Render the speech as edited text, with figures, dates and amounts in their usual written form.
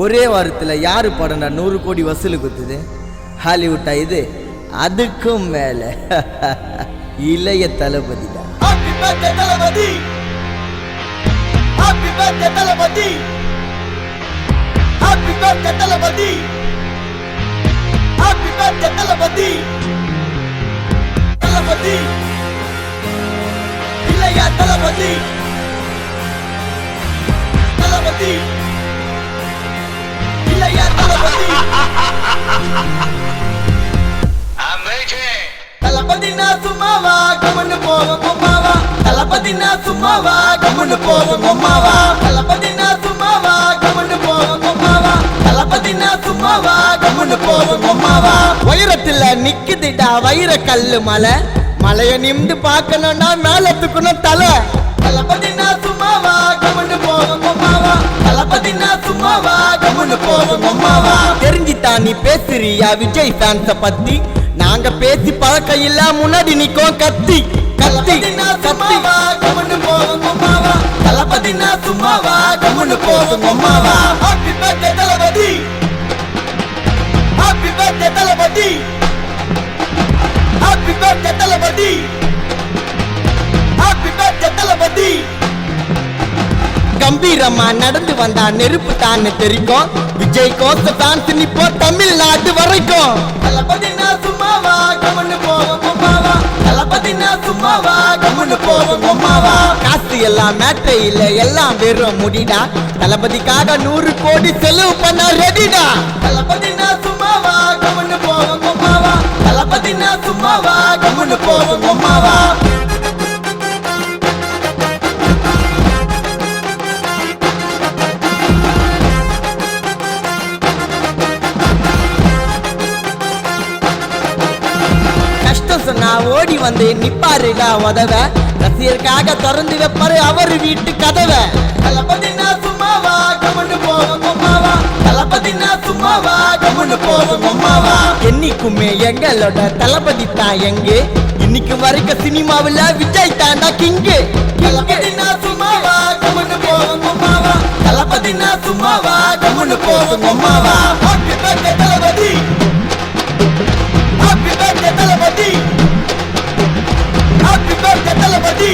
ஒரே வாரத்தில் யாரு படம்டா 100 கோடி வசூல் குத்துது? ஹாலிவுட்டா இது? அதுக்கும் மேல இளைய தளபதிடா. ஹாப்பி பர்த்டே தளபதி, ஹாப்பி பர்த்டே தளபதி, ஹாப்பி பர்த்டே தளபதி, ஹாப்பி பர்த்டே தளபதி, தளபதி இளைய தளபதி, தளபதி இளைய தளபதி. தளபதி நான் சும்மாவா கம்முன்னு போவோம் கொம்மாவா, தளபதி நான் சும்மாவா கம்முன்னு போவோம் கொம்மாவா, தளபதி நான் சும்மாவா கம்முன்னு போவோம் கொம்மாவா, தளபதி நான் சும்மாவா கம்முன்னு போவோம் கொம்மாவா. உயரத்துல நிக்குதுடா வைர கல்லு மலை, மலைய நிமிந்து பார்க்கணும்னா மேல தூக்கணும் தலை. தளபதி நான் சும்மாவா கம்முன்னு போவோம் கொம்மாவா, தளபதி நான் சும்மாவா கம்முன்னு போவோம் கொம்மாவா. தெரிஞ்சிட்டா நீ பேசுறியா விஜய் ஃபேன்ஸ பத்தி? நாங்க பேசி பழக்கம் இல்ல, முன்னாடி நிக்கோம் கத்தி கத்தி தளபதி நான் கத்தி. சும்மாவா கம்முன்னு போவோம் கொம்மாவா, தளபதி நான் சும்மாவா கம்முன்னு போவோம் கொம்மாவா. ஹாப்பி பர்த்டே தளபதி, ஹாப்பி பர்த்டே தளபதி, ஹாப்பி பர்த்டே தளபதி, ஹாப்பி பர்த்டே தளபதி. கம்பீரமா நடந்து வந்தா நெருப்பு தான்னு தெரிக்கும், விஜய் கோச ஃபேன்ஸ் நிப்போ தமிழ்நாடு வரைக்கும். தளபதி நான் சும்மாவா கம்முன்னு போவோம் கொம்மாவா, தளபதி நான் சும்மாவா கம்முன்னு போவோம் கொம்மாவா. காசு எல்லாம் மேட்டே இல்ல, எல்லாம் வெறும் முடிடா. தளபதிக்காக 100 கோடி செலவு பண்ண ரெடிடா. தளபதி நான் சும்மாவா கம்முன்னு போவோம் கொம்மாவா, தளபதி நான் சும்மாவா கம்முன்னு போவோம் கொம்மாவா. கஷ்டம் சொன்னா ஓடி வந்து நிப்பாருடா உதவ, ரசிகருக்காக திறந்து வைப்பாரு அவர் வீட்டு கதவை. தளபதி நான் சும்மாவா கம்முன்னு போவோம் கொம்மாவா, தளபதி நான் சும்மாவா கம்முன்னு போவோம் கொம்மாவா. என்னைக்குமே எங்களோட தளபதி தான் எங்க, இன்னைக்கு வரைக்கும் சினிமாவில் விஜய் தாண்டா கிங்கு. தளபதி நான் சும்மாவா கம்முன்னு போவோம் கொம்மாவா, தளபதி நான் சும்மாவா கம்முன்னு போவோம் கொம்மாவா. ஹாப்பி பர்த்டே தளபதி, ஹாப்பி பர்த்டே தளபதி, ஹாப்பி பர்த்டே தளபதி.